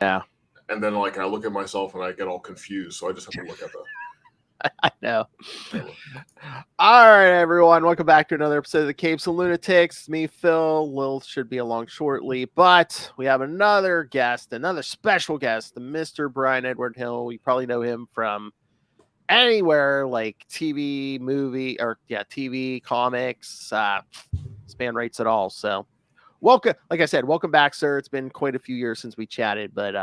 Yeah. And then like I look at myself and I get all confused, so I just have to look at the I know. camera. All right, everyone. Welcome back to another episode of the Capes and Lunatics. Me, Phil. Lil should be along shortly, but we have another guest, another special guest, the Mr. Bryan Edward Hill. You probably know him from anywhere like TV, TV, comics, span rates at all. So welcome, like I said, welcome back, sir. It's been quite a few years since we chatted, but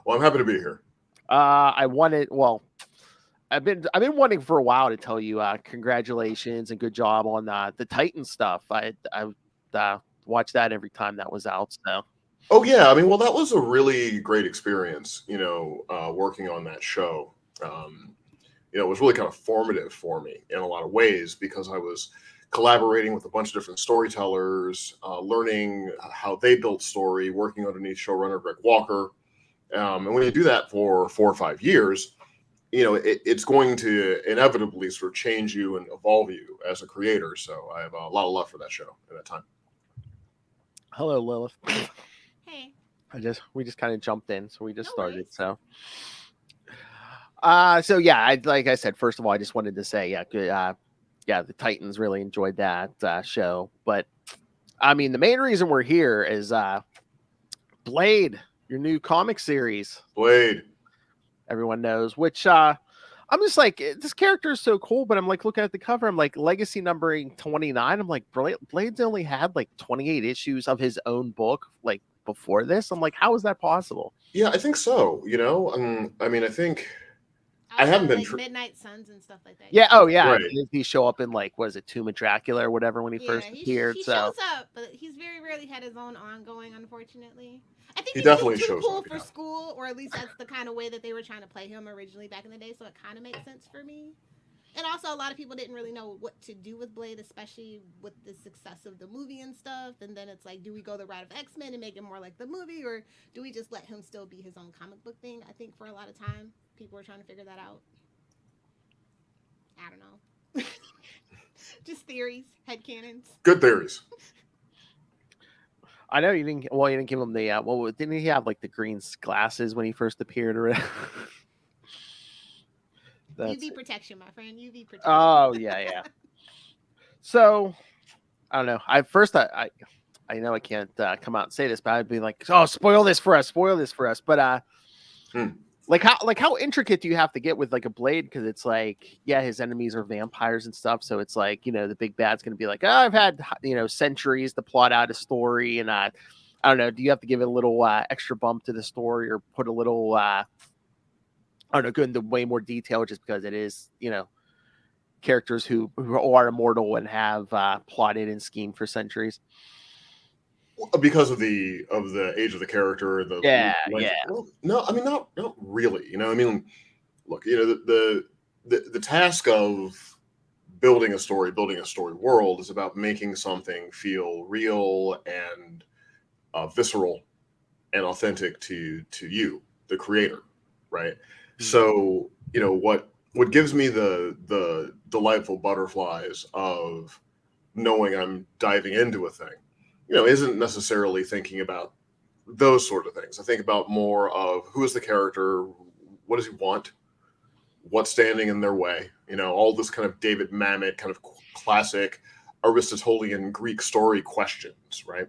Well, I'm happy to be here. I wanted, well, I've been wanting for a while to tell you congratulations and good job on the Titan stuff. I watched that every time that was out. So Oh yeah, I mean, well, that was a really great experience, working on that show. Um, it was really kind of formative for me in a lot of ways because I was collaborating with a bunch of different storytellers, learning how they built story, working underneath showrunner Greg Walker. And when you do that for 4 or 5 years, it's going to inevitably sort of change you and evolve you as a creator. So I have a lot of love for that show at that time. hello, Lilith. Hey, We just kind of jumped in, so we just no started. worries. So yeah, like I said, first of all, I just wanted to say, the Titans really enjoyed that show. But I mean, the main reason we're here is Blade, your new comic series. Blade. Everyone knows, which I'm just like, this character is so cool, but I'm like looking at the cover, I'm like, legacy numbering 29. I'm like, Blade's only had like 28 issues of his own book, like before this. I'm like, how is that possible? Yeah, I think so. I mean, I think I Outside haven't of been like Midnight Suns and stuff like that, Yeah, yeah. oh yeah. right. He show up in like, what is it, Tomb of Dracula or whatever when he Yeah, first he appeared. he So shows up, but he's very rarely had his own ongoing, unfortunately. I think He he's just definitely too shows cool up. for Yeah, school, or at least that's the kind of way that they were trying to play him originally back in the day, so it kind of makes sense for me. And also, a lot of people didn't really know what to do with Blade, especially with the success of the movie and stuff. And then it's like, do we go the route of X-Men and make it more like the movie, or do we just let him still be his own comic book thing? I think for a lot of time, people were trying to figure that out. I don't know. Just theories, headcanons. good theories. I know you didn't give him the didn't he have like the green glasses when he first appeared? Or that's UV protection, my friend. UV protection. oh yeah. So I don't know. I know I can't come out and say this, but I'd be like, oh, spoil this for us. But Hmm. like how intricate do you have to get with like a Blade? Because it's like, yeah, his enemies are vampires and stuff, so it's like, the big bad's gonna be like, oh, I've had centuries to plot out a story, and I don't know. Do you have to give it a little extra bump to the story, or put a little I don't know, go into way more detail just because it is characters who are immortal and have plotted and schemed for centuries? Because of the age of the character, the Yeah, length. yeah. Well, no, I mean not really. I mean, look, the task of building a story world is about making something feel real and visceral and authentic to you, the creator, right? Hmm. So what gives me the delightful butterflies of knowing I'm diving into a thing, isn't necessarily thinking about those sort of things. I think about more of who is the character, what does he want, what's standing in their way, all this kind of David Mamet kind of classic Aristotelian Greek story questions, right?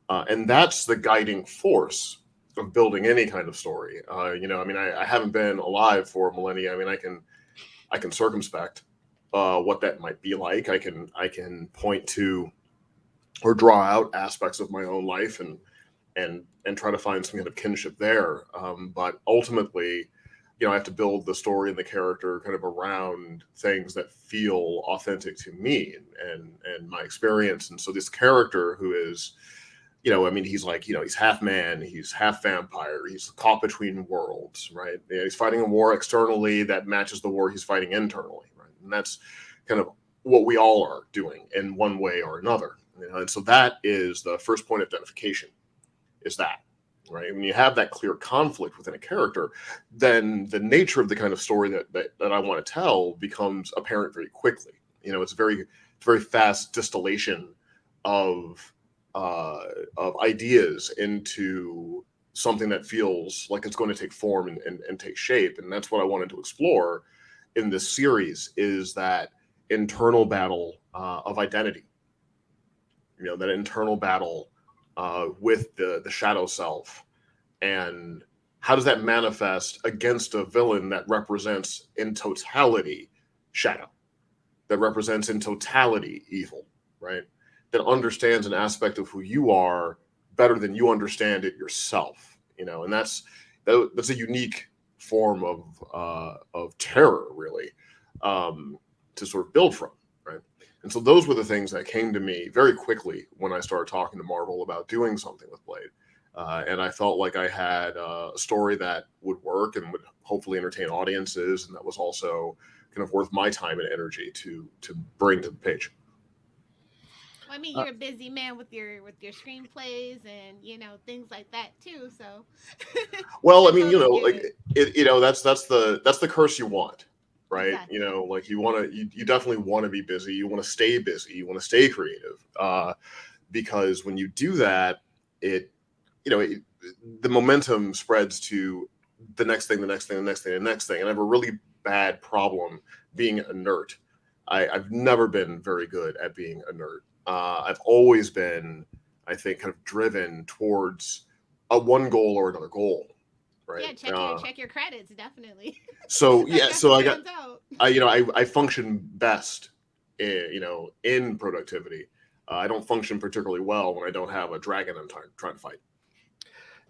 And that's the guiding force of building any kind of story. I mean, I haven't been alive for millennia. I mean, I can circumspect what that might be like. I can point to or draw out aspects of my own life and try to find some kind of kinship there. But ultimately, I have to build the story and the character kind of around things that feel authentic to me and my experience. And so this character who is, I mean, he's like, he's half man, he's half vampire, he's caught between worlds, right? He's fighting a war externally that matches the war he's fighting internally, right? And that's kind of what we all are doing in one way or another. And so that is the first point of identification, is that, right? When you have that clear conflict within a character, then the nature of the kind of story that I want to tell becomes apparent very quickly. It's very fast distillation of of ideas into something that feels like it's going to take form and take shape. And that's what I wanted to explore in this series, is that internal battle of identity. That internal battle with the shadow self, and how does that manifest against a villain that represents in totality shadow, that represents in totality evil, right? That understands an aspect of who you are better than you understand it yourself, and that's a unique form of terror, really, to sort of build from, right? And so those were the things that came to me very quickly when I started talking to Marvel about doing something with Blade. And I felt like I had a story that would work and would hopefully entertain audiences, and that was also kind of worth my time and energy to bring to the page. I mean, you're a busy man with your screenplays and things like that too. So, well, I I mean, totally like get it. That's the curse you want, right? Exactly. Like you definitely want to be busy. You want to stay busy. You want to stay creative, because when you do that, the momentum spreads to the next thing, the next thing, the next thing, the next thing. And I have a really bad problem being inert. I've never been very good at being inert. I've always been, I think, kind of driven towards a one goal or another goal, right? Yeah, check your credits, definitely. So That yeah, so definitely stands out. I function best, in productivity. I don't function particularly well when I don't have a dragon I'm trying to fight.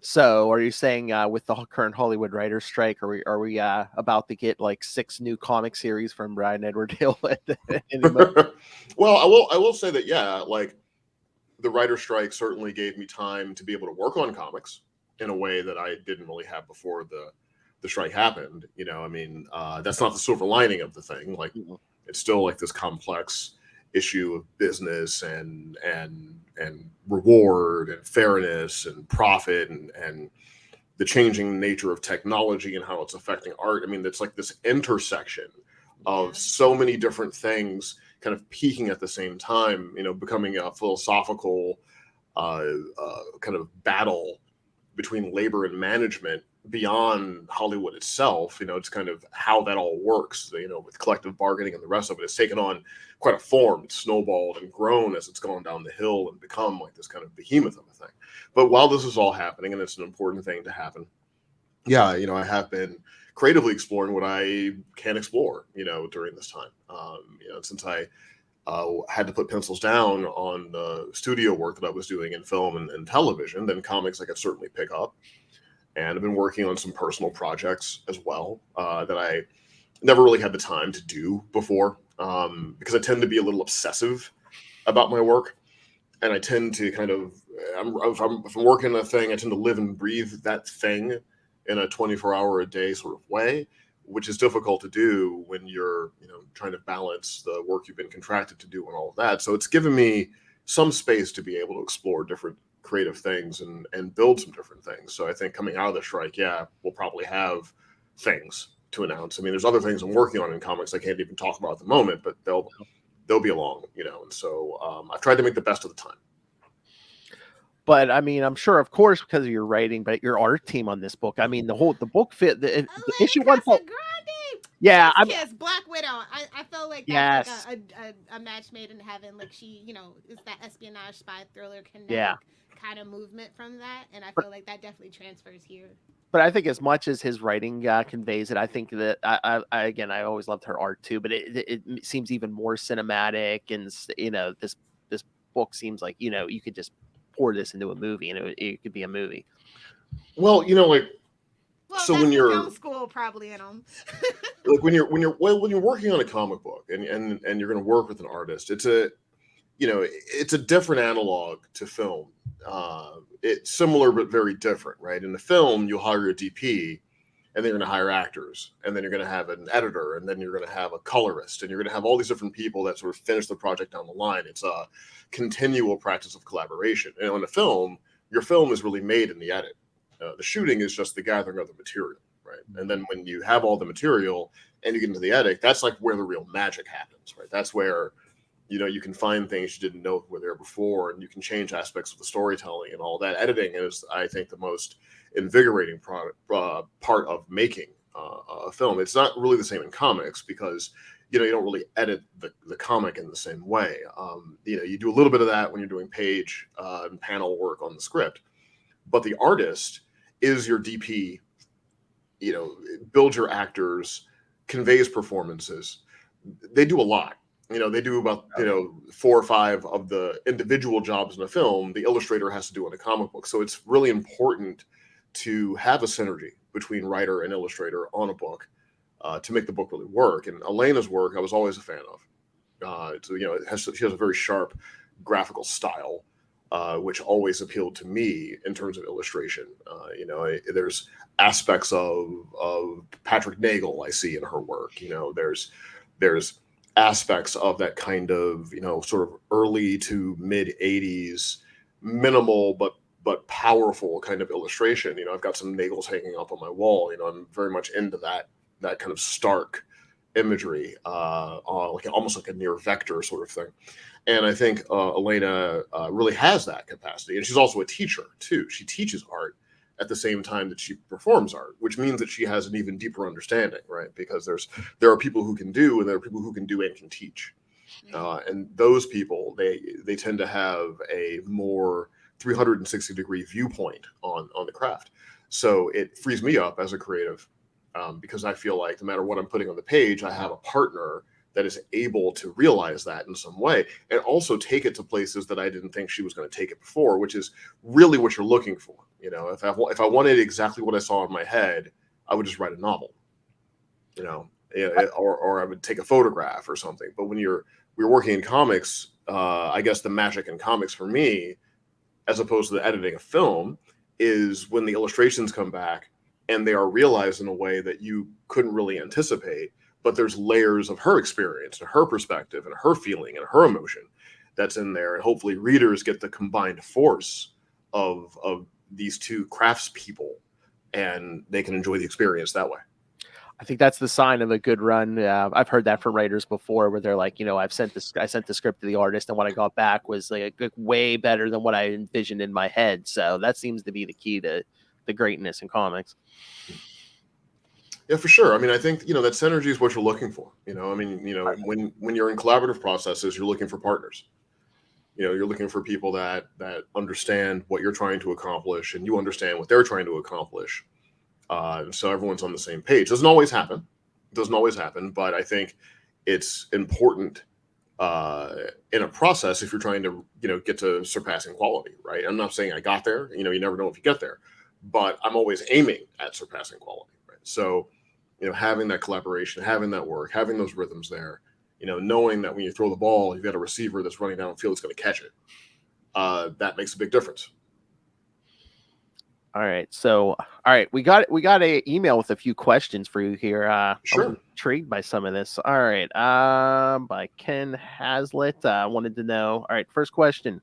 So, are you saying with the current Hollywood writers' strike, are we about to get like 6 new comic series from Bryan Edward Hill? Well, I will say that, yeah, like the writer strike certainly gave me time to be able to work on comics in a way that I didn't really have before the strike happened. I mean, that's not the silver lining of the thing. Like, it's still like this complex issue of business and reward and fairness and profit and the changing nature of technology and how it's affecting art. I mean, it's like this intersection of so many different things kind of peaking at the same time, becoming a philosophical kind of battle between labor and management beyond Hollywood itself. It's kind of how that all works, with collective bargaining and the rest of it. It's taken on quite a form. It's snowballed and grown as it's gone down the hill and become like this kind of behemoth of a thing. But while this is all happening, and it's an important thing to happen, yeah, I have been creatively exploring what I can explore, during this time. Since I had to put pencils down on the studio work that I was doing in film and television, then comics I could certainly pick up. And I've been working on some personal projects as well that I never really had the time to do before, because I tend to be a little obsessive about my work. And I tend to kind of, if I'm working on a thing, I tend to live and breathe that thing in a 24-hour-a-day sort of way, which is difficult to do when you're, trying to balance the work you've been contracted to do and all of that. So it's given me some space to be able to explore different creative things and build some different things. So I think coming out of the strike, yeah, we'll probably have things to announce. I mean, there's other things I'm working on in comics I can't even talk about at the moment, but they'll be along, and so I've tried to make the best of the time. But I mean, I'm sure, of course, because of your writing, but your art team on this book. I mean, the book fit the issue one. Yeah, Kiss Black Widow. I feel like that's like a match made in heaven. Like she, it's that espionage spy thriller kinetic kind of movement from that, and I feel like that definitely transfers here. But I think as much as his writing conveys it, I think that I always loved her art too. But it seems even more cinematic, and this book seems like you could just pour this into a movie, and it could be a movie. Well, so when you're film school, probably in them. Like when you're working on a comic book and you're going to work with an artist, it's a different analog to film. It's similar but very different, right? In the film, you'll hire a DP, and then you're going to hire actors, and then you're going to have an editor, and then you're going to have a colorist, and you're going to have all these different people that sort of finish the project down the line. It's a continual practice of collaboration. And in a film, your film is really made in the edit. The shooting is just the gathering of the material, right? And then when you have all the material and you get into the edit, that's like where the real magic happens, right? That's where you can find things you didn't know were there before, and you can change aspects of the storytelling and all that. Editing is, I think, the most invigorating part of making a film. It's not really the same in comics because you don't really edit the comic in the same way. You do a little bit of that when you're doing page and panel work on the script, but the artist is your DP. Builds your actors, conveys performances. They do a lot. They do about 4 or 5 of the individual jobs in a film the illustrator has to do in a comic book. So it's really important to have a synergy between writer and illustrator on a book to make the book really work. And Elena's work I was always a fan of. She has a very sharp graphical style, which always appealed to me in terms of illustration. There's aspects of Patrick Nagel I see in her work. There's aspects of that kind of sort of early to mid 80s minimal but powerful kind of illustration. I've got some Nagels hanging up on my wall. I'm very much into that kind of stark imagery, almost like a near vector sort of thing. And I think Elena really has that capacity. And she's also a teacher too. She teaches art at the same time that she performs art, which means that she has an even deeper understanding, right? Because there are people who can do, and there are people who can do and can teach. And those people, they tend to have a more 360-degree viewpoint on the craft. So it frees me up as a creative because I feel like no matter what I'm putting on the page, I have a partner that is able to realize that in some way and also take it to places that I didn't think she was going to take it before, which is really what you're looking for. If I wanted exactly what I saw in my head, I would just write a novel, or I would take a photograph or something. But when we're working in comics, I guess the magic in comics for me, as opposed to the editing of film, is when the illustrations come back and they are realized in a way that you couldn't really anticipate. But there's layers of her experience and her perspective and her feeling and her emotion that's in there. And hopefully readers get the combined force of these two craftspeople and they can enjoy the experience that way. I think that's the sign of a good run. I've heard that from writers before where they're like, I sent the script to the artist and what I got back was like way better than what I envisioned in my head. So that seems to be the key to the greatness in comics. Yeah, for sure. I mean, I think, that synergy is what you're looking for. When you're in collaborative processes, you're looking for partners. You're looking for people that understand what you're trying to accomplish and you understand what they're trying to accomplish. So everyone's on the same page. Doesn't always happen, but I think it's important in a process if you're trying to, get to surpassing quality, right? I'm not saying I got there, you never know if you get there, but I'm always aiming at surpassing quality, right? So, having that collaboration, having that work, having those rhythms there, knowing that when you throw the ball, you've got a receiver that's running downfield that's going to catch it. That makes a big difference. All right. So, we got a email with a few questions for you here. Sure. I'm intrigued by some of this. All right. By Ken Hazlitt. Wanted to know. All right. First question.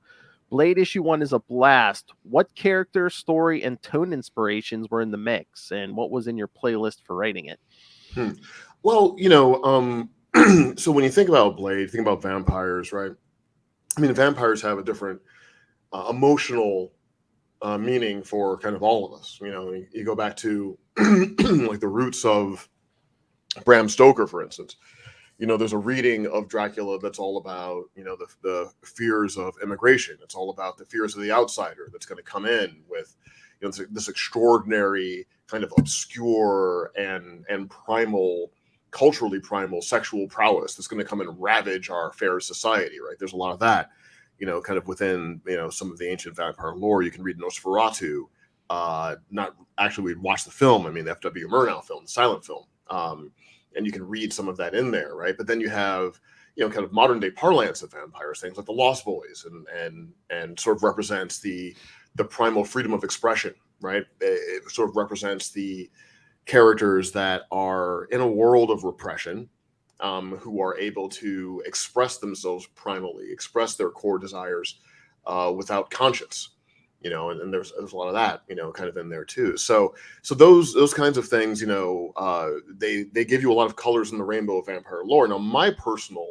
Blade issue 1 is a blast. What character, story, and tone inspirations were in the mix, and what was in your playlist for writing it? Well, so when you think about Blade, think about vampires, right? I mean, vampires have a different emotional meaning for kind of all of us. You go back to like the roots of Bram Stoker, for instance. There's a reading of Dracula that's all about, the fears of immigration. It's all about the fears of the outsider that's going to come in with, this extraordinary kind of obscure and primal, culturally primal sexual prowess that's going to come and ravage our fair society, right? There's a lot of that, kind of within, some of the ancient vampire lore. You can read Nosferatu. Not actually, we'd watch the film. I mean, the F.W. Murnau film, the silent film. And you can read some of that in there, right? But then you have, kind of modern day parlance of vampires, things like the Lost Boys, and sort of represents the primal freedom of expression, right? It sort of represents the characters that are in a world of repression, who are able to express themselves primally, express their core desires without conscience. And there's a lot of that, kind of in there too. So those kinds of things, they give you a lot of colors in the rainbow of vampire lore. Now, my personal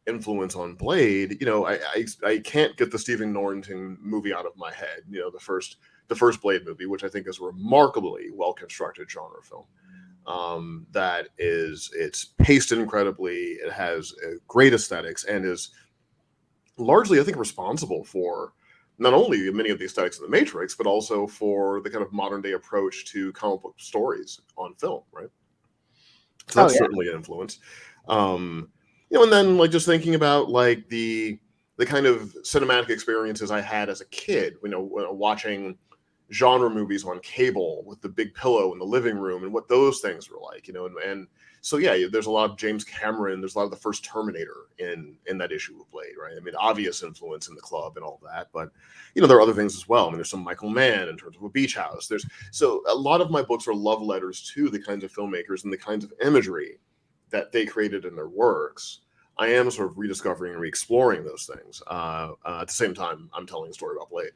influence on Blade, you know, I can't get the Stephen Norrington movie out of my head. You know, the first Blade movie, which I think is a remarkably well constructed genre film. That it's paced incredibly. It has great aesthetics and is largely, I think, responsible for not only many of the aesthetics of the Matrix, but also for the kind of modern day approach to comic book stories on film, right? So that's certainly an influence. You know, and then like just thinking about like the kind of cinematic experiences I had as a kid, you know, watching genre movies on cable with the big pillow in the living room and what those things were like, you know, and so yeah, there's a lot of James Cameron, there's a lot of the first Terminator in that issue of Blade, right? I mean, obvious influence in The Club and all that, but you know, there are other things as well. I mean, there's some Michael Mann in terms of A Beach House. So a lot of my books are love letters to the kinds of filmmakers and the kinds of imagery that they created in their works. I am sort of rediscovering and re-exploring those things. At the same time, I'm telling a story about Blade.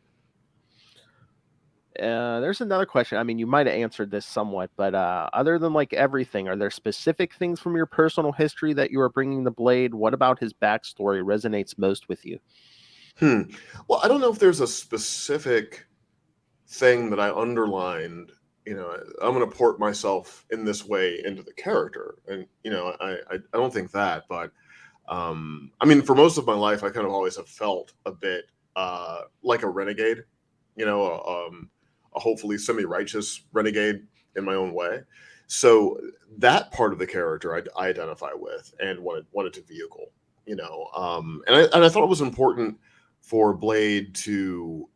There's another question. I mean, you might have answered this somewhat, but other than like everything, are there specific things from your personal history that you are bringing to Blade? What about his backstory resonates most with you? Well, I don't know if there's a specific thing that I underlined. You know, I'm going to port myself in this way into the character, and you know, I don't think that, but I mean, for most of my life, I kind of always have felt a bit like a renegade. You know, a hopefully semi-righteous renegade in my own way. So that part of the character I identify with and wanted to vehicle, you know, and I thought it was important for Blade to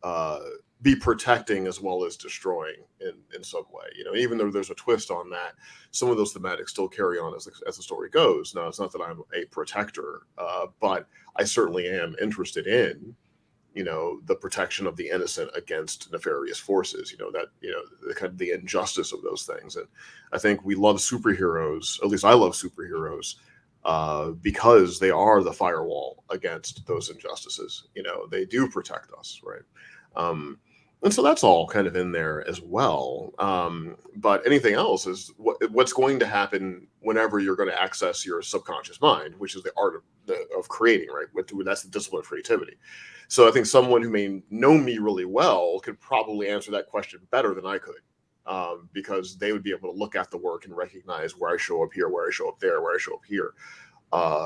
be protecting as well as destroying in some way, you know, even though there's a twist on that, some of those thematics still carry on as the story goes. Now, it's not that I'm a protector, but I certainly am interested in, you know, the protection of the innocent against nefarious forces, you know, that, you know, the kind of the injustice of those things. And I think we love superheroes, at least I love superheroes, because they are the firewall against those injustices. You know, they do protect us, right? And so that's all kind of in there as well. But anything else is what's going to happen whenever you're going to access your subconscious mind, which is the art of creating, right? That's the discipline of creativity. So I think someone who may know me really well could probably answer that question better than I could, because they would be able to look at the work and recognize where I show up here, where I show up there, where I show up here.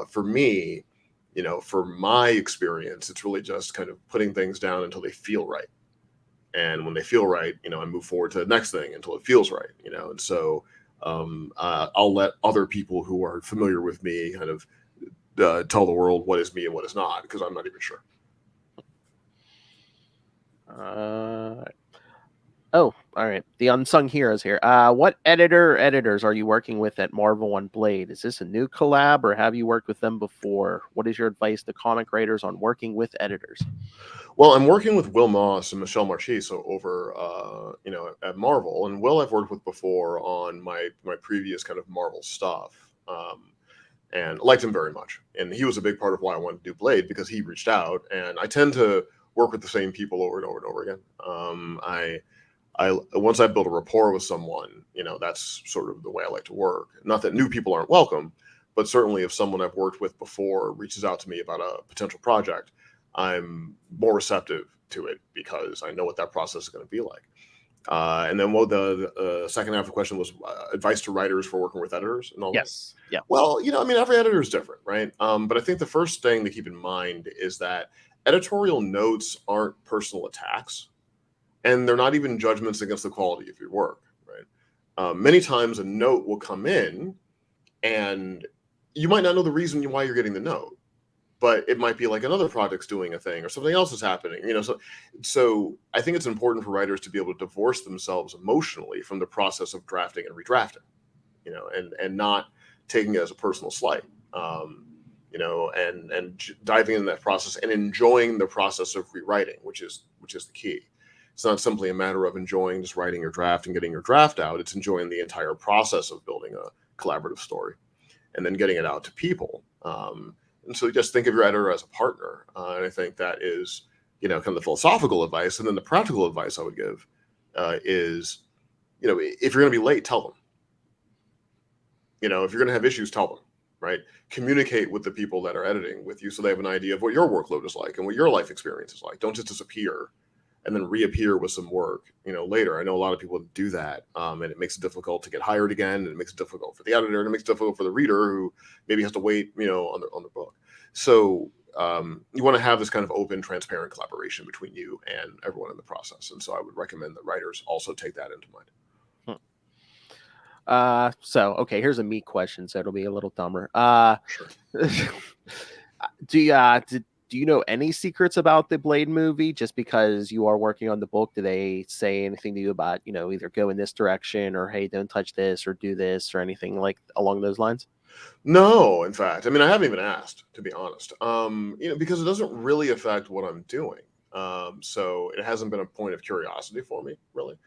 For me, you know, for my experience, it's really just kind of putting things down until they feel right. And when they feel right, you know, I move forward to the next thing until it feels right, you know. And so I'll let other people who are familiar with me kind of tell the world what is me and what is not, because I'm not even sure. Oh, all right. The unsung heroes here. What editors are you working with at Marvel on Blade? Is this a new collab or have you worked with them before? What is your advice to comic writers on working with editors? Well, I'm working with Will Moss and Michelle Marchiso over, you know, at Marvel, and Will I've worked with before on my previous kind of Marvel stuff, and liked him very much. And he was a big part of why I wanted to do Blade, because he reached out, and I tend to work with the same people over and over and over again. I once I build a rapport with someone, you know, that's sort of the way I like to work. Not that new people aren't welcome, but certainly if someone I've worked with before reaches out to me about a potential project, I'm more receptive to it because I know what that process is going to be like. And then the second half of the question was advice to writers for working with editors and all Yes. that. Yeah. Well, you know, I mean, every editor is different, right? But I think the first thing to keep in mind is that editorial notes aren't personal attacks, and they're not even judgments against the quality of your work, right? Many times a note will come in and you might not know the reason why you're getting the note, but it might be like another project's doing a thing or something else is happening, you know. So I think it's important for writers to be able to divorce themselves emotionally from the process of drafting and redrafting, you know, and not taking it as a personal slight, you know, and diving into that process and enjoying the process of rewriting, which is the key. It's not simply a matter of enjoying just writing your draft and getting your draft out. It's enjoying the entire process of building a collaborative story and then getting it out to people. And so just think of your editor as a partner. And I think that is, you know, kind of the philosophical advice. And then the practical advice I would give is, you know, if you're going to be late, tell them. You know, if you're going to have issues, tell them. right? Communicate with the people that are editing with you so they have an idea of what your workload is like and what your life experience is like. Don't just disappear and then reappear with some work, later. I know a lot of people do that, and it makes it difficult to get hired again, and it makes it difficult for the editor, and it makes it difficult for the reader who maybe has to wait, on the book. So you want to have this kind of open, transparent collaboration between you and everyone in the process. And so I would recommend that writers also take that into mind. So okay, here's a me question, so it'll be a little dumber. Sure. Do you know any secrets about the Blade movie? Just because you are working on the book, do they say anything to you about, either go in this direction or hey, don't touch this or do this or anything like along those lines? No, in fact, I mean, I haven't even asked, to be honest, because it doesn't really affect what I'm doing. So it hasn't been a point of curiosity for me, really.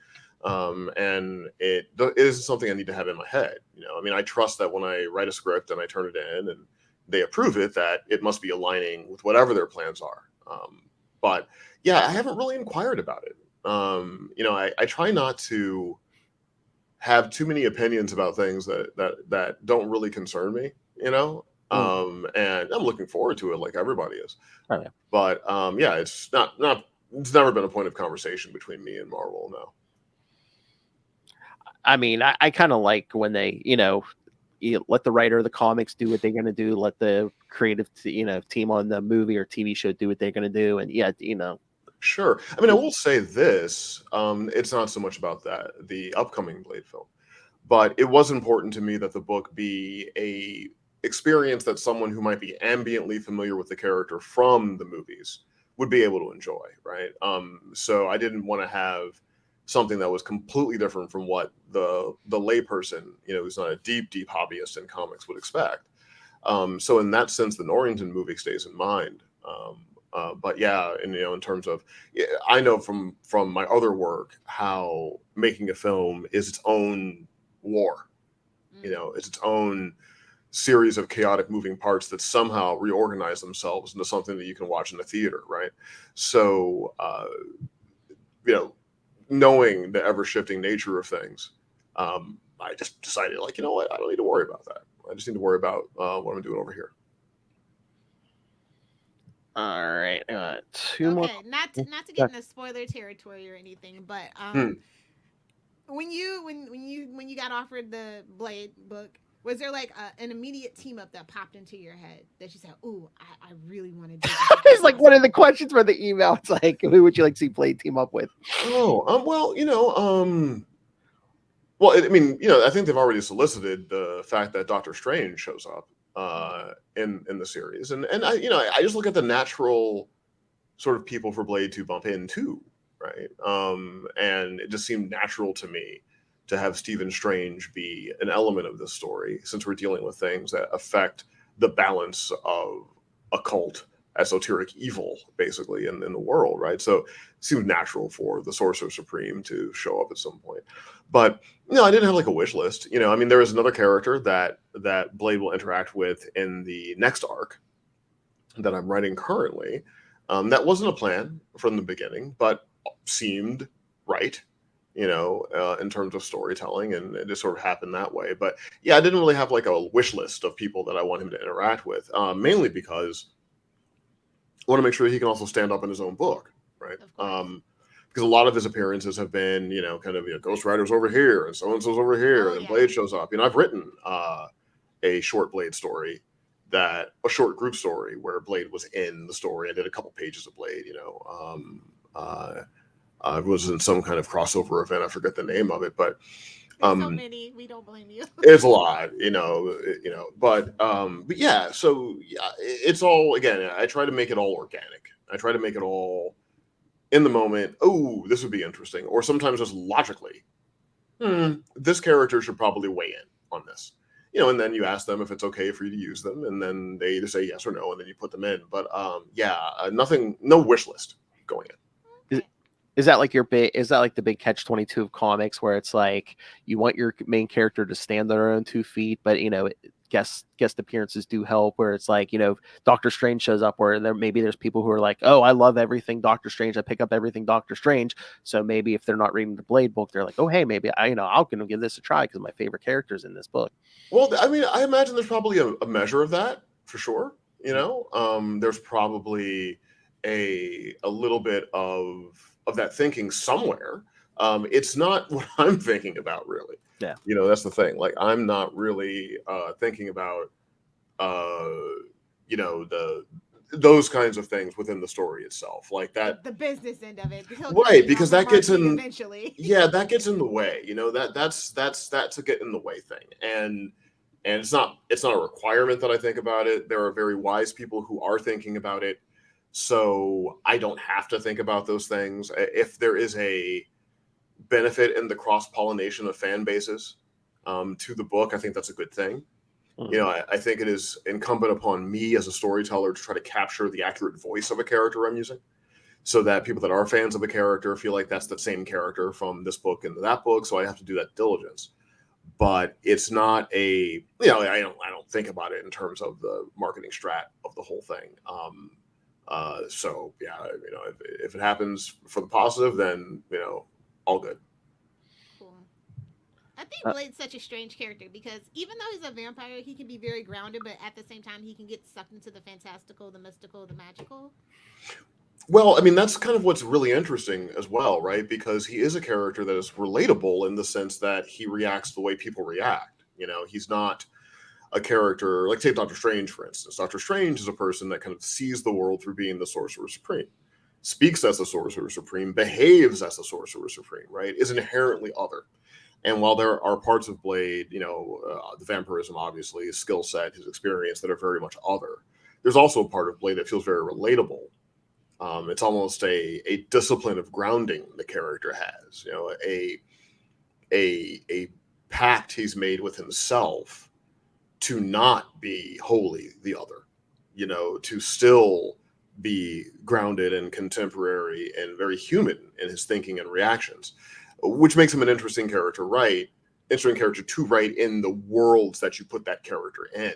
And it isn't something I need to have in my head. I mean, I trust that when I write a script and I turn it in and they approve it, that it must be aligning with whatever their plans are. But yeah, I haven't really inquired about it. I try not to have too many opinions about things that don't really concern me, and I'm looking forward to it like everybody is. Oh, yeah. But yeah, it's it's never been a point of conversation between me and Marvel. No. I mean, I kind of like when they, you let the writer of the comics do what they're going to do, let the creative, team on the movie or TV show do what they're going to do. And yeah, Sure. I mean, I will say this, it's not so much about the upcoming Blade film, but it was important to me that the book be a experience that someone who might be ambiently familiar with the character from the movies would be able to enjoy, right? So I didn't want to have something that was completely different from what the layperson, who's not a deep hobbyist in comics would expect. So in that sense, the Norrington movie stays in mind. But yeah, and in terms of, I know from my other work how making a film is its own war. It's its own series of chaotic moving parts that somehow reorganize themselves into something that you can watch in the theater, right? So, knowing the ever shifting nature of things, I just decided, like, you know what, I don't need to worry about that. I just need to worry about what I'm doing over here. All right, two more. Okay, not to get into spoiler territory or anything, but when you got offered the Blade book, was there like an immediate team up that popped into your head that you said, "Ooh, I really want to do this"? It's like one of the questions for the email. It's like, who would you like to see Blade team up with? Oh, well, I mean, I think they've already solicited the fact that Doctor Strange shows up in the series, and I just look at the natural sort of people for Blade to bump into, right? And it just seemed natural to me to have Stephen Strange be an element of this story, since we're dealing with things that affect the balance of occult, esoteric evil, basically, in the world, right? So it seemed natural for the Sorcerer Supreme to show up at some point. But I didn't have like a wish list. I mean, there is another character that Blade will interact with in the next arc that I'm writing currently. That wasn't a plan from the beginning, but seemed right, in terms of storytelling, and it just sort of happened that way. But yeah, I didn't really have like a wish list of people that I want him to interact with, mainly because I want to make sure he can also stand up in his own book, right? Because a lot of his appearances have been, kind of Ghost Rider's over here and so-and-so's over here, and Blade shows up. I've written a short Blade story, a short group story where Blade was in the story. I did a couple pages of Blade, it was in some kind of crossover event. I forget the name of it, but so many, we don't blame you. It's a lot, but yeah, so yeah, it's all, again, I try to make it all organic. I try to make it all in the moment. Oh, this would be interesting. Or sometimes just logically, this character should probably weigh in on this. And then you ask them if it's okay for you to use them, and then they either say yes or no, and then you put them in. But no wish list going in. Is that like the big catch-22 of comics, where it's like you want your main character to stand on their own 2 feet, but guest appearances do help, where it's like, Doctor Strange shows up, where there's people who are like, oh, I love everything Doctor Strange, I pick up everything Doctor Strange. So maybe if they're not reading the Blade book, they're like, oh, hey, maybe I'll gonna give this a try because my favorite character's in this book. Well, I mean, I imagine there's probably a measure of that for sure. There's probably a little bit of that thinking somewhere. It's not what I'm thinking about, really. Yeah. That's the thing. Like, I'm not really thinking about those kinds of things within the story itself, like that. The business end of it, right? Because that gets in eventually. Yeah, that gets in the way. That's a get in the way thing, and it's not a requirement that I think about it. There are very wise people who are thinking about it, so I don't have to think about those things. If there is a benefit in the cross-pollination of fan bases to the book, I think that's a good thing. I think it is incumbent upon me as a storyteller to try to capture the accurate voice of a character I'm using, so that people that are fans of a character feel like that's the same character from this book into that book. So I have to do that diligence. But it's not I don't think about it in terms of the marketing strat of the whole thing. So yeah, if it happens for the positive, then all good. Cool. I think Blade's such a strange character because even though he's a vampire, he can be very grounded, but at the same time, he can get sucked into the fantastical, the mystical, the magical. Well, I mean, that's kind of what's really interesting as well, right? Because he is a character that is relatable in the sense that he reacts the way people react. He's not a character like, take Doctor Strange, for instance. Doctor Strange is a person that kind of sees the world through being the Sorcerer Supreme, speaks as the Sorcerer Supreme, behaves as the Sorcerer Supreme, right? Is inherently other. And while there are parts of Blade, the vampirism, obviously, his skill set, his experience, that are very much other, there's also a part of Blade that feels very relatable. It's almost a discipline of grounding the character has, a pact he's made with himself to not be wholly the other, to still be grounded and contemporary and very human in his thinking and reactions, which makes him an interesting character to write in the worlds that you put that character in,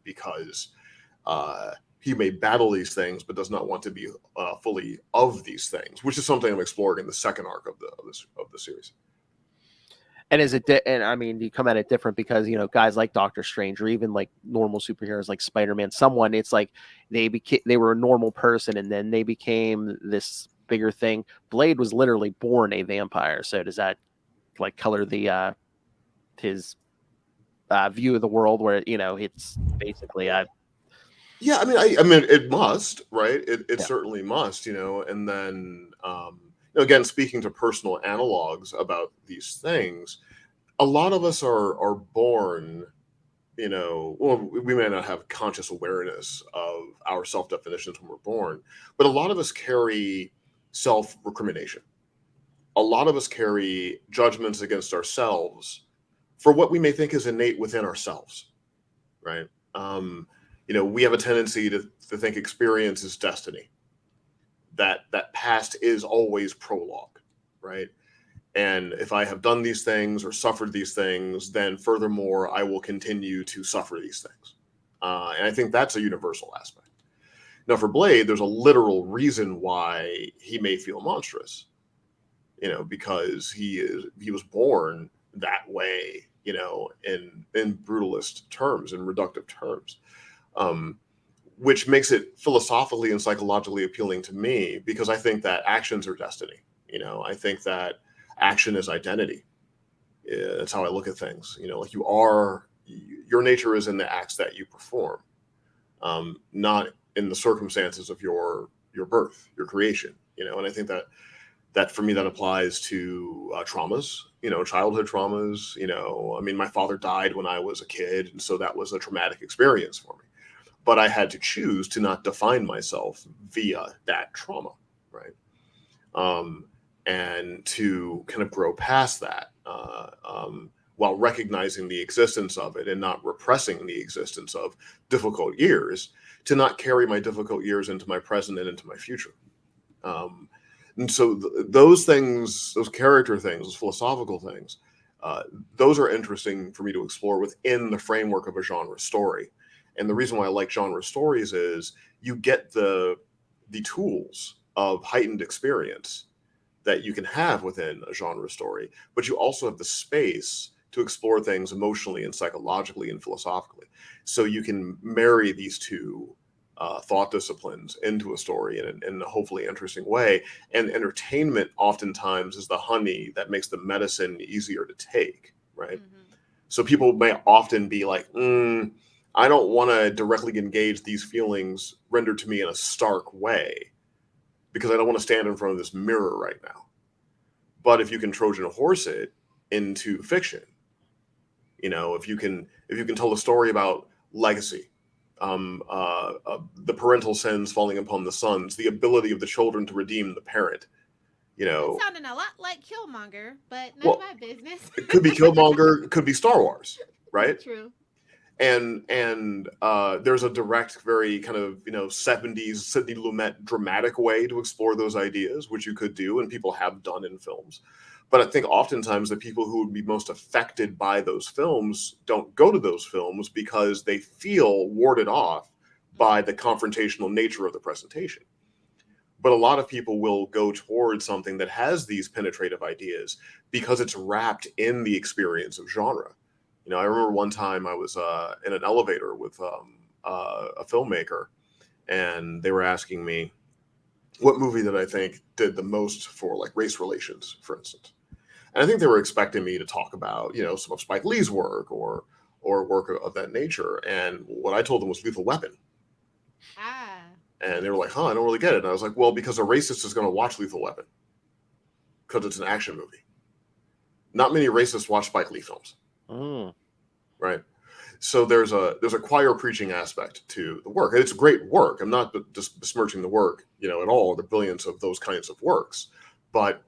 because he may battle these things, but does not want to be fully of these things, which is something I'm exploring in the second arc of the series. And you come at it different because, guys like Doctor Strange or even like normal superheroes like Spider-Man, it's like they were a normal person and then they became this bigger thing. Blade was literally born a vampire. So does that like color the his view of the world where, it's basically yeah, I mean, it must, right? It certainly must, and then, again, speaking to personal analogs about these things, a lot of us are born, well, we may not have conscious awareness of our self-definitions when we're born, but a lot of us carry self-recrimination. A lot of us carry judgments against ourselves for what we may think is innate within ourselves, right? We have a tendency to think experience is destiny, that past is always prologue, right? And if I have done these things or suffered these things, then furthermore, I will continue to suffer these things. And I think that's a universal aspect. Now, for Blade, there's a literal reason why he may feel monstrous, because he was born that way, in brutalist terms, in reductive terms. Which makes it philosophically and psychologically appealing to me because I think that actions are destiny. I think that action is identity. That's how I look at things. Like your nature is in the acts that you perform, not in the circumstances of your birth, your creation. And I think that for me that applies to traumas. Childhood traumas. My father died when I was a kid, and so that was a traumatic experience for me. But I had to choose to not define myself via that trauma, right? And to kind of grow past that while recognizing the existence of it and not repressing the existence of difficult years, to not carry my difficult years into my present and into my future. And so those things, those character things, those philosophical things, Those are interesting for me to explore within the framework of a genre story. And the reason why I like genre stories is you get the tools of heightened experience that you can have within a genre story, but you also have the space to explore things emotionally and psychologically and philosophically. So you can marry these two thought disciplines into a story in a hopefully interesting way. And entertainment oftentimes is the honey that makes the medicine easier to take, right? Mm-hmm. So people may often be like, I don't want to directly engage these feelings rendered to me in a stark way because I don't want to stand in front of this mirror right now. But if you can Trojan horse it into fiction, if you can tell a story about legacy, the parental sins falling upon the sons, the ability of the children to redeem the parent, It's sounding a lot like Killmonger, but none well, of my business. it could be Killmonger, it could be Star Wars, right? True. And there's a direct, very kind of 70s Sidney Lumet dramatic way to explore those ideas, which you could do, and people have done in films. But I think oftentimes the people who would be most affected by those films don't go to those films because they feel warded off by the confrontational nature of the presentation. But a lot of people will go towards something that has these penetrative ideas because it's wrapped in the experience of genre. I remember one time I was in an elevator with a filmmaker, and they were asking me what movie that I think did the most for like race relations, for instance. And I think they were expecting me to talk about, some of Spike Lee's work or work of that nature. And what I told them was Lethal Weapon. Ah. And they were like, I don't really get it. And I was like, well, because a racist is going to watch Lethal Weapon because it's an action movie. Not many racists watch Spike Lee films. Right. So there's a choir preaching aspect to the work. And it's great work. I'm not just besmirching the work, at all, the brilliance of those kinds of works. But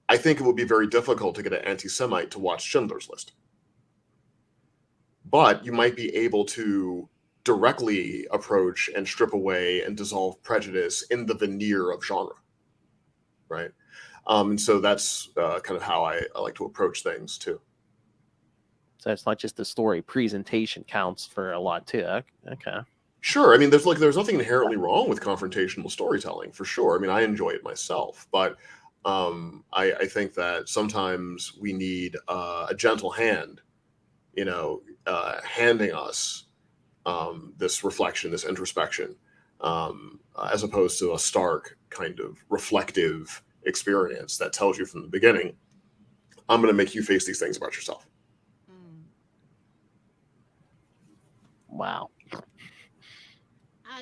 I think it would be very difficult to get an anti-Semite to watch Schindler's List. But you might be able to directly approach and strip away and dissolve prejudice in the veneer of genre. Right. And so that's kind of how I like to approach things too. So it's not just the story, presentation counts for a lot too. Okay. Sure. I mean, there's nothing inherently wrong with confrontational storytelling, for sure. I mean, I enjoy it myself, but I think that sometimes we need a gentle hand, handing us this reflection, this introspection, as opposed to a stark kind of reflective experience that tells you from the beginning, I'm going to make you face these things about yourself. Wow.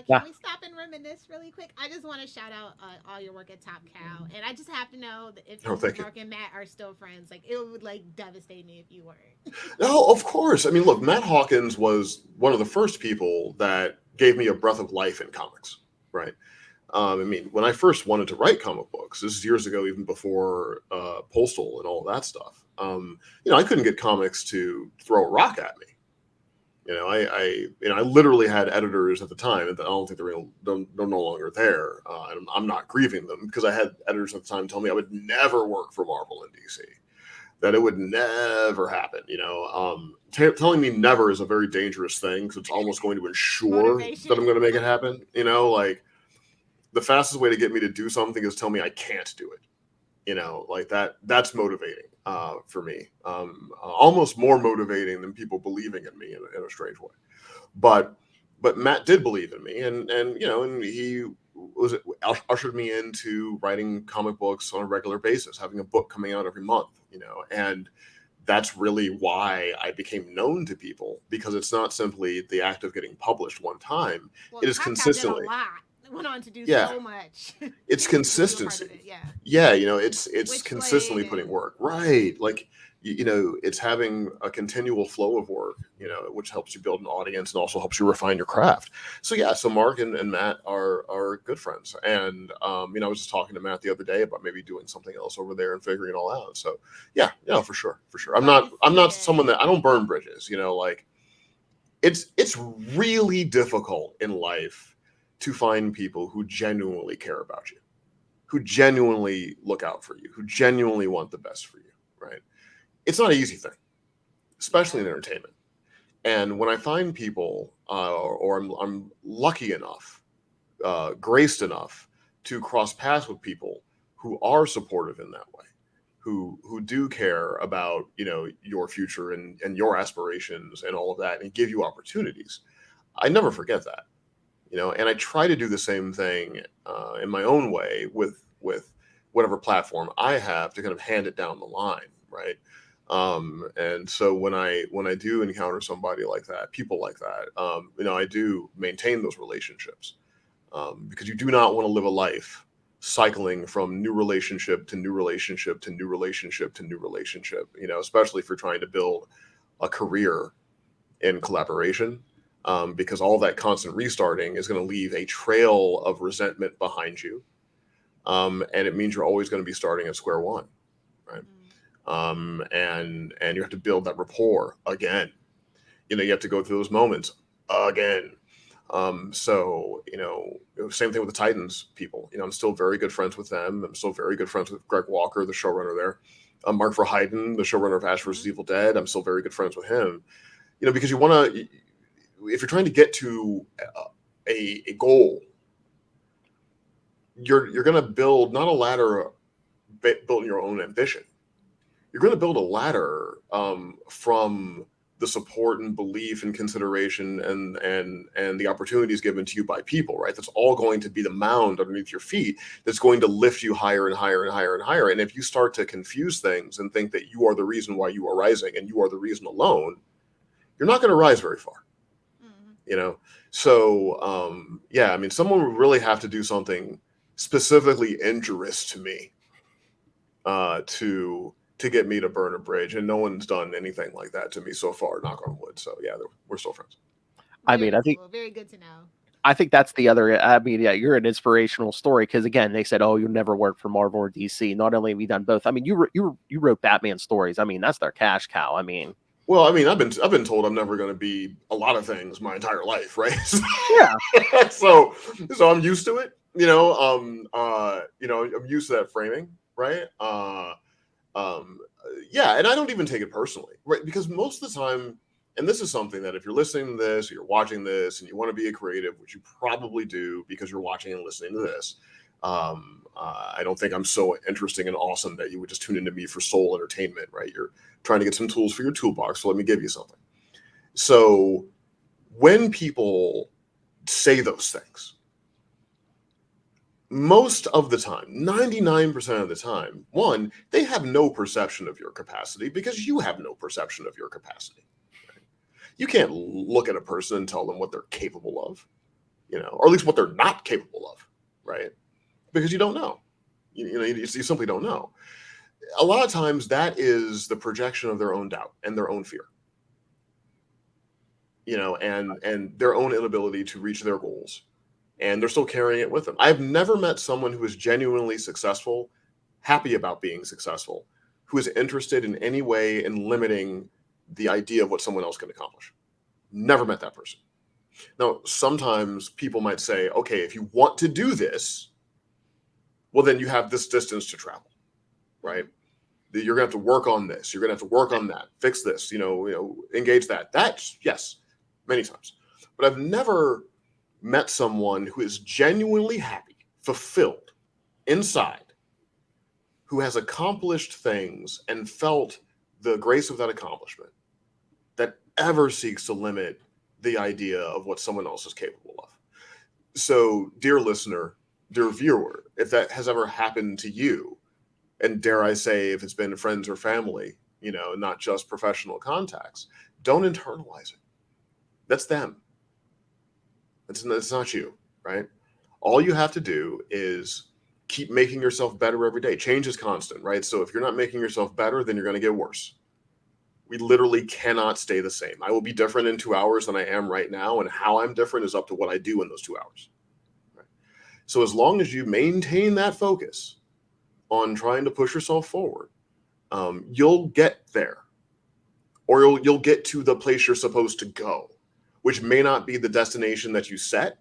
Can we stop and reminisce really quick? I just want to shout out all your work at Top Cow, and I just have to know that if Mark and Matt are still friends, like it would like devastate me if you weren't. No, of course. I mean, look, Matt Hawkins was one of the first people that gave me a breath of life in comics, right? I mean, when I first wanted to write comic books, this is years ago, even before Postal and all that stuff. I couldn't get comics to throw a rock at me. I literally had editors at the time, and I don't think they're no longer there. I'm not grieving them because I had editors at the time tell me I would never work for Marvel and DC, that it would never happen. Telling me never is a very dangerous thing because it's almost going to ensure that I'm going to make it happen. Like the fastest way to get me to do something is tell me I can't do it. Like that's motivating for me. Almost more motivating than people believing in me in a strange way. But Matt did believe in me, and he ushered me into writing comic books on a regular basis, having a book coming out every month, and that's really why I became known to people, because it's not simply the act of getting published one time. Well, it is consistently. Did a lot. Went on to do so much. It's consistency. It's consistently putting work, right? Like it's having a continual flow of work, which helps you build an audience and also helps you refine your craft. So Mark and Matt are good friends, and I was just talking to Matt the other day about maybe doing something else over there and figuring it all out. So for sure. I'm not someone that I don't burn bridges. Like it's really difficult in life to find people who genuinely care about you, who genuinely look out for you, who genuinely want the best for you, right? it's not an easy thing, especially in entertainment. And when I find people, or I'm lucky enough, graced enough to cross paths with people who are supportive in that way, who do care about, you know, your future and your aspirations and all of that, and give you opportunities, I never forget that, you know. And I try to do the same thing in my own way with whatever platform I have to kind of hand it down the line, right? And so when I do encounter somebody like that, people like that, you know, I do maintain those relationships, because you do not want to live a life cycling from new relationship to new relationship to new relationship to new relationship, you know, especially if you're trying to build a career in collaboration, because all that constant restarting is going to leave a trail of resentment behind you. And it means you're always going to be starting at square one, right? And you have to build that rapport again. You know, you have to go through those moments again. So, you know, same thing with the Titans people. You know, I'm still very good friends with them. I'm still very good friends with Greg Walker, the showrunner there. Mark Verheiden, the showrunner of Ash vs. Evil Dead. I'm still very good friends with him. You know, because you want to, if you're trying to get to a goal, you're going to build not a ladder built on your own ambition. You're going to build a ladder from the support and belief and consideration and the opportunities given to you by people, right? That's all going to be the mound underneath your feet that's going to lift you higher and higher and higher and higher. And if you start to confuse things and think that you are the reason why you are rising and you are the reason alone, you're not going to rise very far. You know? So, yeah, I mean, someone would really have to do something specifically injurious to me to get me to burn a bridge, and no one's done anything like that to me so far, knock on wood. So yeah, we're still friends. I mean, I think very good to know. I think that's the other. I mean, yeah, you're an inspirational story because again, they said, "Oh, you'll never work for Marvel or DC." Not only have you done both. I mean, you wrote Batman stories. I mean, that's their cash cow. I mean, well, I mean, I've been told I'm never going to be a lot of things my entire life, right? Yeah. so I'm used to it. You know, you know, I'm used to that framing, right? Yeah, and I don't even take it personally, right? Because most of the time, and this is something that if you're listening to this, or you're watching this, and you want to be a creative, which you probably do because you're watching and listening to this, I don't think I'm so interesting and awesome that you would just tune into me for soul entertainment, right? You're trying to get some tools for your toolbox, so let me give you something. So when people say those things, most of the time, 99% of the time, one, they have no perception of your capacity because you have no perception of your capacity. Right? You can't look at a person and tell them what they're capable of, you know, or at least what they're not capable of, right? Because you don't know. You know, you simply don't know. A lot of times that is the projection of their own doubt and their own fear, you know, and their own inability to reach their goals. And they're still carrying it with them. I've never met someone who is genuinely successful, happy about being successful, who is interested in any way in limiting the idea of what someone else can accomplish. Never met that person. Now, sometimes people might say, okay, if you want to do this, well, then you have this distance to travel, right? You're going to have to work on this. You're going to have to work on that, fix this, you know, engage that. That's, yes, many times. But I've never met someone who is genuinely happy, fulfilled inside, who has accomplished things and felt the grace of that accomplishment, that ever seeks to limit the idea of what someone else is capable of. So, dear listener, dear viewer, if that has ever happened to you, and dare I say, if it's been friends or family, you know, not just professional contacts, don't internalize it. That's them. It's not you, right? All you have to do is keep making yourself better every day. Change is constant, right? So if you're not making yourself better, then you're going to get worse. We literally cannot stay the same. I will be different in 2 hours than I am right now, and how I'm different is up to what I do in those 2 hours. Right? So as long as you maintain that focus on trying to push yourself forward, you'll get there, or you'll get to the place you're supposed to go, which may not be the destination that you set.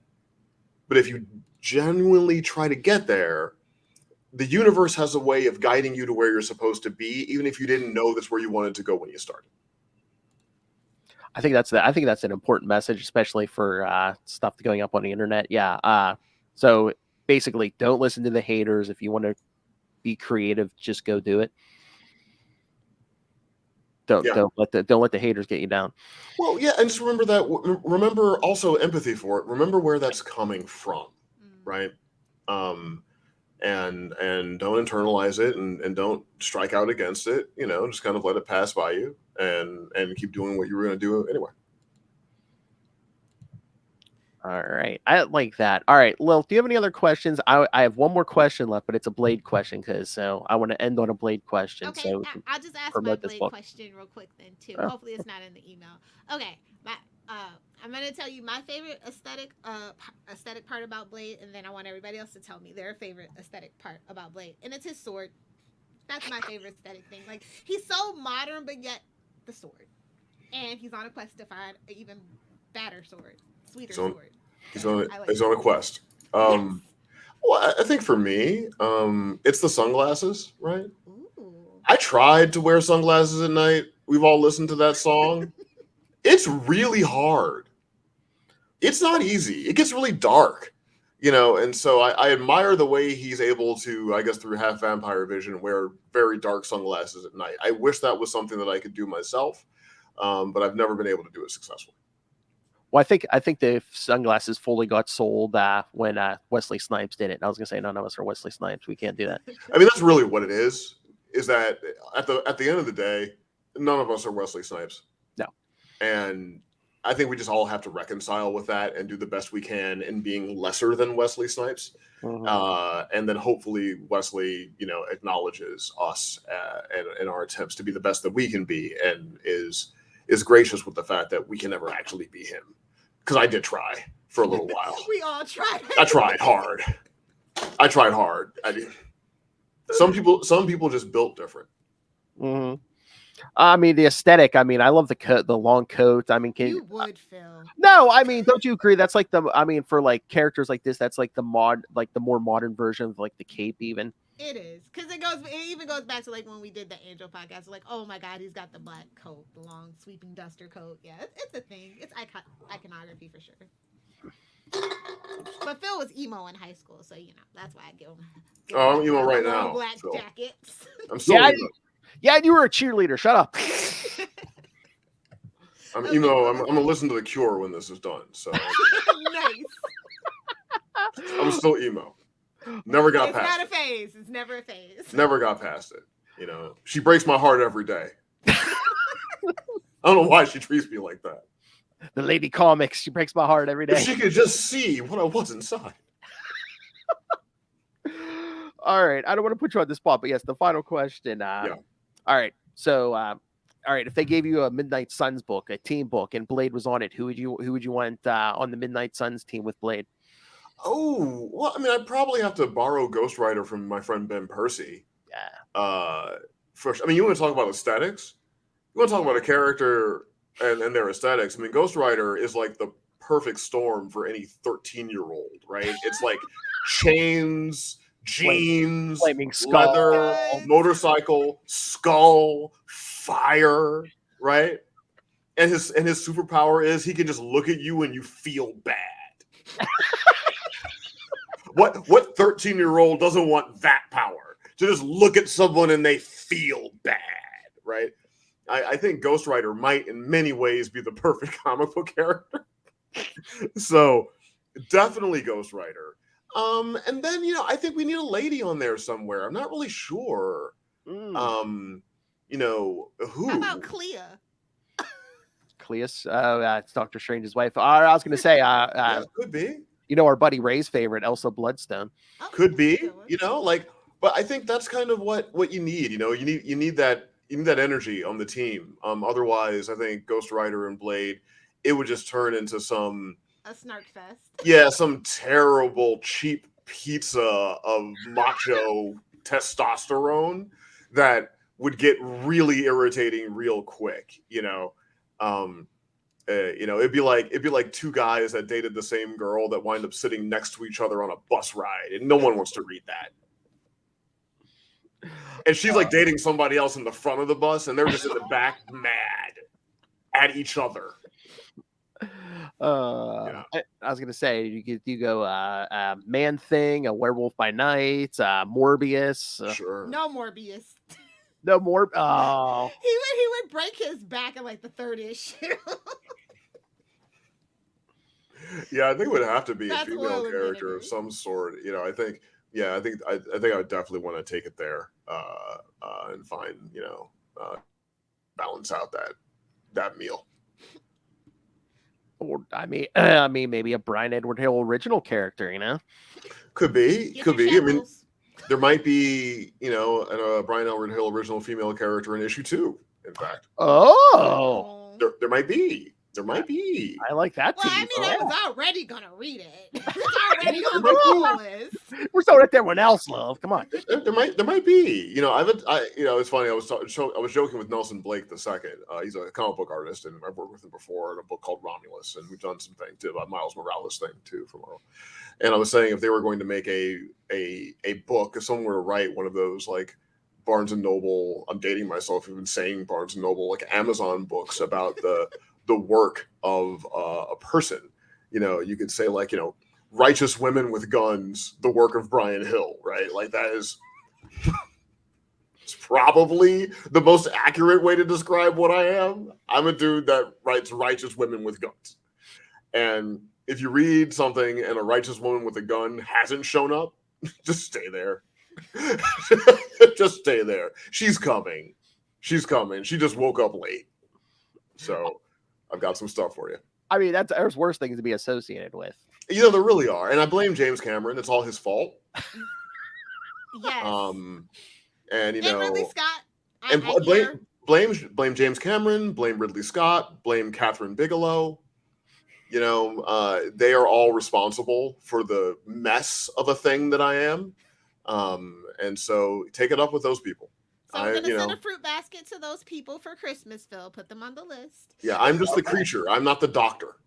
But if you genuinely try to get there, the universe has a way of guiding you to where you're supposed to be, even if you didn't know that's where you wanted to go when you started. I think that's an important message, especially for stuff going up on the internet. Yeah. So basically, don't listen to the haters. If you want to be creative, just go do it. Don't let the haters get you down. Well, yeah, and just remember that. Remember also empathy for it. Remember where that's coming from, right? And don't internalize it, and don't strike out against it. Just kind of let it pass by you, and keep doing what you were going to do anyway. All right, I like that. All right, Lil, do you have any other questions? I have one more question left, but it's a Blade question so I want to end on a Blade question. Okay, so I'll just ask my Blade question real quick then too. Oh. Hopefully it's not in the email. Okay, I'm gonna tell you my favorite aesthetic part about Blade, and then I want everybody else to tell me their favorite aesthetic part about Blade, and it's his sword. That's my favorite aesthetic thing. Like, he's so modern, but yet the sword, and he's on a quest to find an even badder sword, sweeter sword. He's on a quest. Yes. Well, I think for me, it's the sunglasses, right? Ooh. I tried to wear sunglasses at night. We've all listened to that song. It's really hard. It's not easy. It gets really dark, and so I admire the way he's able to, I guess through half vampire vision, wear very dark sunglasses at night. I wish that was something that I could do myself, but I've never been able to do it successfully. Well, I think the sunglasses fully got sold when Wesley Snipes did it. I was gonna say none of us are Wesley Snipes. We can't do that. I mean, that's really what it is. Is that at the end of the day, none of us are Wesley Snipes. No. And I think we just all have to reconcile with that and do the best we can in being lesser than Wesley Snipes. Mm-hmm. And then hopefully Wesley, acknowledges us and our attempts to be the best that we can be, and is gracious with the fact that we can never actually be him. Because I did try for a little while. We all tried. I tried hard. Some people just built different. Mm-hmm. I mean, the aesthetic. I mean, I love the long coat. I mean, you would, Phil. No, I mean, don't you agree? That's like for like characters like this, that's like the more modern version of like the cape, even. It is, because it even goes back to like when we did the Angel podcast. Like, oh my God, he's got the black coat, the long sweeping duster coat. Yeah, it's a thing. It's iconography for sure. But Phil was emo in high school, so that's why I give him. I'm emo right now. Black jackets. I'm still emo. Yeah, you were a cheerleader. Shut up. I'm emo. I'm gonna listen to The Cure when this is done. So nice. I'm still emo. Never got past it. It's not a phase. It's never a phase. Never got past it. She breaks my heart every day. I don't know why she treats me like that. The lady comics. She breaks my heart every day. If she could just see what I was inside. All right. I don't want to put you on the spot, but yes, the final question. Yeah. All right. So, all right. If they gave you a Midnight Suns book, a team book, and Blade was on it, who would you want on the Midnight Suns team with Blade? Oh, well, I mean, I'd probably have to borrow Ghost Rider from my friend Ben Percy. Yeah. First, I mean, you want to talk about aesthetics? You want to talk about a character and their aesthetics? I mean, Ghost Rider is like the perfect storm for any 13-year-old, right? It's like chains, jeans, flaming skull, leather, motorcycle, skull, fire, right? And his superpower is he can just look at you and you feel bad. What 13-year-old doesn't want that power? To just look at someone and they feel bad, right? I think Ghost Rider might in many ways be the perfect comic book character. So definitely Ghost Rider. And then, I think we need a lady on there somewhere. I'm not really sure. Who? How about Clea? Clea's, it's Doctor Strange's wife. I was going to say, yeah, could be. Our buddy Ray's favorite, Elsa Bloodstone. Oh, could be. But I think that's kind of what you need. You need that energy on the team. Otherwise, I think Ghost Rider and Blade, it would just turn into a snark fest. Yeah, some terrible cheap pizza of macho testosterone that would get really irritating real quick. It'd be like two guys that dated the same girl that wind up sitting next to each other on a bus ride, and no one wants to read that. And she's like dating somebody else in the front of the bus, and they're just in the back mad at each other. I was gonna say you go Man Thing, a Werewolf by Night, Morbius. Sure. No Morbius. No more. Oh, He would break his back in like the third issue. Yeah, I think it would have to be a That's female oil and character of vinegar. some sort. I think. Yeah, I think I would definitely want to take it there and find balance out that meal. or I mean, maybe a Bryan Edward Hill original character. Could be. Get Could your be. I mean, shovels. there might be a Bryan Edward Hill original female character in issue 2. In fact, Oh, there might be. There might be. I like that Well, too. I mean, I was already gonna read it. It's already on the cool list. We're starting with everyone else, love. Come on. There might be. It's funny. I was joking with Nelson Blake II. He's a comic book artist, and I've worked with him before in a book called Romulus, and we've done some things too, about Miles Morales thing too from Marvel. And I was saying if they were going to make a book, if someone were to write one of those like Barnes and Noble, I'm dating myself even saying Barnes and Noble, like Amazon books about the work of a person, you could say like Righteous Women with Guns, the work of Bryan Hill, right? Like that is it's probably the most accurate way to describe what I am. I'm a dude that writes righteous women with guns. And if you read something and a righteous woman with a gun hasn't shown up, just stay there. Just stay there. She's coming. She just woke up late. So I've got some stuff for you. I mean, there's worse things to be associated with. There really are, and I blame James Cameron. It's all his fault. Yes. And Ridley Scott. And blame James Cameron. Blame Ridley Scott. Blame Catherine Bigelow. They are all responsible for the mess of a thing that I am. And so take it up with those people. So I'm gonna send a fruit basket to those people for Christmas, Phil. Put them on the list. Yeah, I'm just the creature. I'm not the doctor.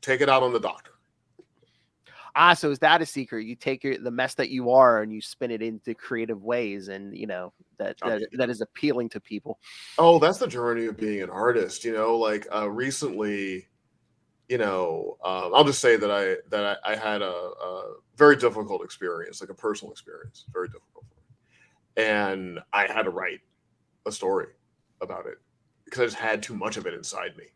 Take it out on the doctor. So is that a secret? You take the mess that you are and you spin it into creative ways, and that is appealing to people. Oh, that's the journey of being an artist. Recently, I'll just say that I had a very difficult experience, like a personal experience, very difficult for me. And I had to write a story about it because I just had too much of it inside me,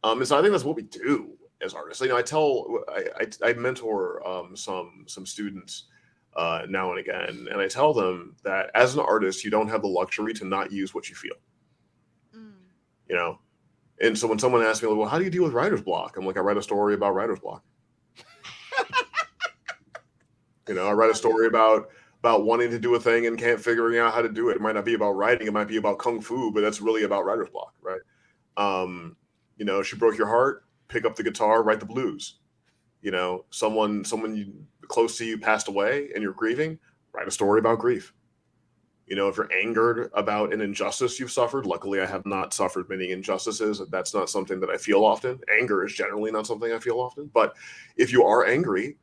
And so I think that's what we do as artists. I mentor some students now and again, and I tell them that as an artist, you don't have the luxury to not use what you feel. And so when someone asks me, well, how do you deal with writer's block? I'm like, I write a story about writer's block. I write a story about wanting to do a thing and can't figure out how to do it. It might not be about writing. It might be about kung fu, but that's really about writer's block, right? She broke your heart, pick up the guitar, write the blues. Someone close to you passed away and you're grieving, write a story about grief. If you're angered about an injustice you've suffered, luckily I have not suffered many injustices. That's not something that I feel often. Anger is generally not something I feel often. But if you are angry,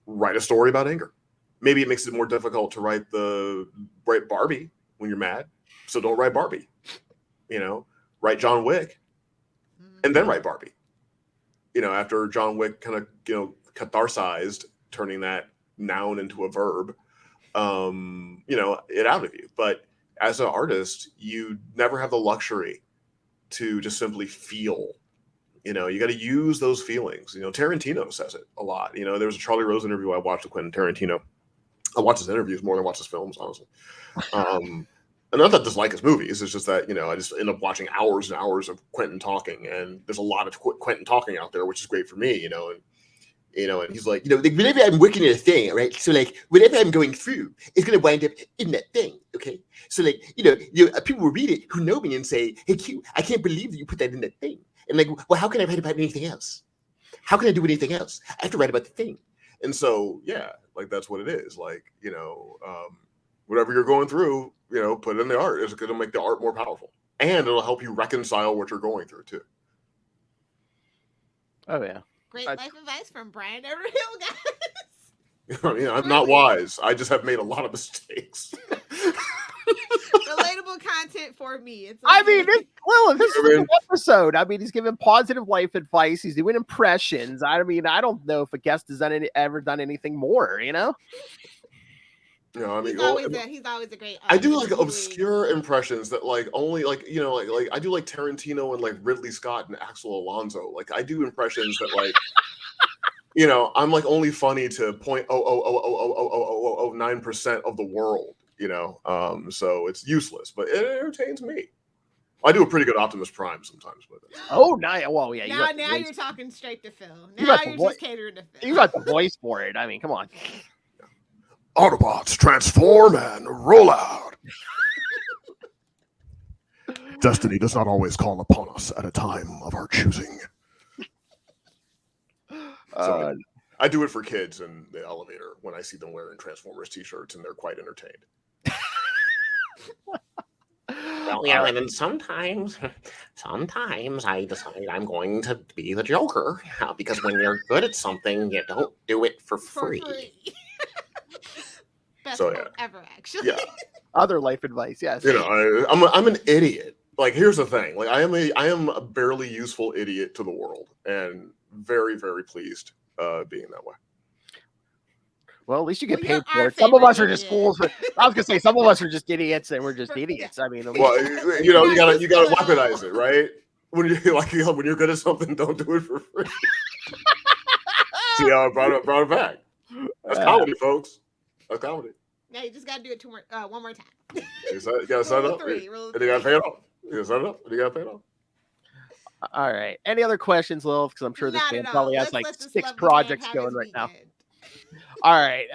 write a story about anger. Maybe it makes it more difficult to write Barbie when you're mad. So don't write Barbie. Write John Wick and then write Barbie. After John Wick kind of, catharsized, turning that noun into a verb, it out of you. But as an artist, you never have the luxury to just simply feel. You got to use those feelings. Tarantino says it a lot. There was a Charlie Rose interview I watched with Quentin Tarantino. I watch his interviews more than I watch his films, honestly. And not that I dislike his movies. It's just that, I just end up watching hours and hours of Quentin talking. And there's a lot of Quentin talking out there, which is great for me, and he's like, whenever I'm working in a thing, right? So whatever I'm going through is going to wind up in that thing, okay? So people will read it who know me and say, hey, Q, I can't believe that you put that in that thing. And well, how can I write about anything else? How can I do anything else? I have to write about the thing. And so, yeah, that's what it is. Whatever you're going through, put it in the art. It's going to make the art more powerful. And it'll help you reconcile what you're going through, too. Oh, yeah. Great life advice from Bryan Edward Hill, guys. I'm not wise. I just have made a lot of mistakes. Relatable content for me. It's I mean, okay. Lilith, this is a good episode. I mean, he's giving positive life advice. He's doing impressions. I mean, I don't know if a guest has ever done anything more, you know? I mean, he's always a great. I do like obscure impressions that like only like like I do like Tarantino and like Ridley Scott and Axel Alonso. Like I do impressions that like I'm like only funny to 0.0000009% of the world. So it's useless, but it entertains me. I do a pretty good Optimus Prime sometimes, but nice. Well, yeah. Now you're talking straight to Phil. Now you're just catering to Phil. You got the voice for it. I mean, come on. Autobots transform and roll out. Destiny does not always call upon us at a time of our choosing. So I do it for kids in the elevator when I see them wearing Transformers t-shirts, and they're quite entertained. Well, yeah, and then sometimes I decide I'm going to be the Joker because when you're good at something, you don't do it for free. Best quote ever, actually. Yeah. Other life advice, yes. I'm an idiot. Like, here's the thing. Like, I am a barely useful idiot to the world, and very, very pleased being that way. Well, at least you get paid for it. Some of us are just fools. I was gonna say some of us are just idiots, and we're just idiots. I mean, well, you gotta weaponize it, right? When you're good at something, don't do it for free. See how I brought it back? That's comedy, folks. That's comedy. Yeah, you just gotta do it one more time. You gotta set it up. And you gotta pay it off. You gotta set it up. And you gotta pay it off. All right. Any other questions, Lilith? Because I'm sure this man probably has like 6 projects going right now. All right.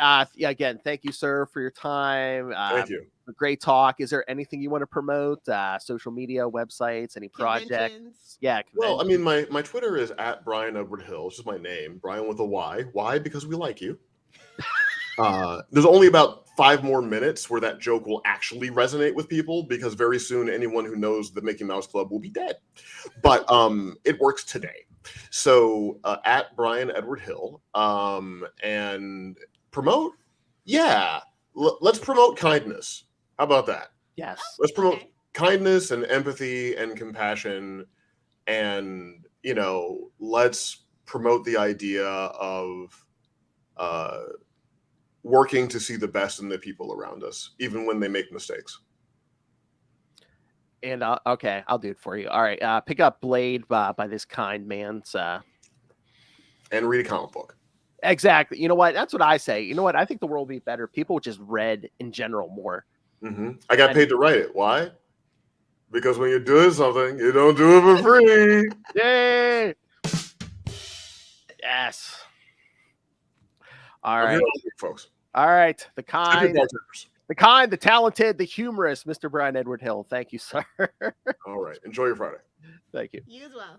Again, thank you, sir, for your time. Thank you. Great talk. Is there anything you want to promote? Social media, websites, any projects? Yeah. Well, I mean, my Twitter is at Bryan Edward Hill. It's just my name, Bryan with a Y. Why? Because we like you. There's only about 5 more minutes where that joke will actually resonate with people, because very soon anyone who knows the Mickey Mouse Club will be dead. But it works today. So at Bryan Edward Hill, and promote. Yeah, let's promote kindness. How about that? Yes. Let's promote kindness and empathy and compassion, and let's promote the idea of working to see the best in the people around us, even when they make mistakes. And okay, I'll do it for you. All right, pick up Blade by this kind man. And read a comic book. Exactly. You know what? That's what I say. You know what? I think the world would be better. People just read in general more. Mm-hmm. I got paid to write it. Why? Because when you're doing something, you don't do it for free. Yay! Yes. All right, folks. All right, the kind, the talented, the humorous, Mr. Bryan Edward Hill. Thank you, sir. All right. Enjoy your Friday. Thank you. You as well.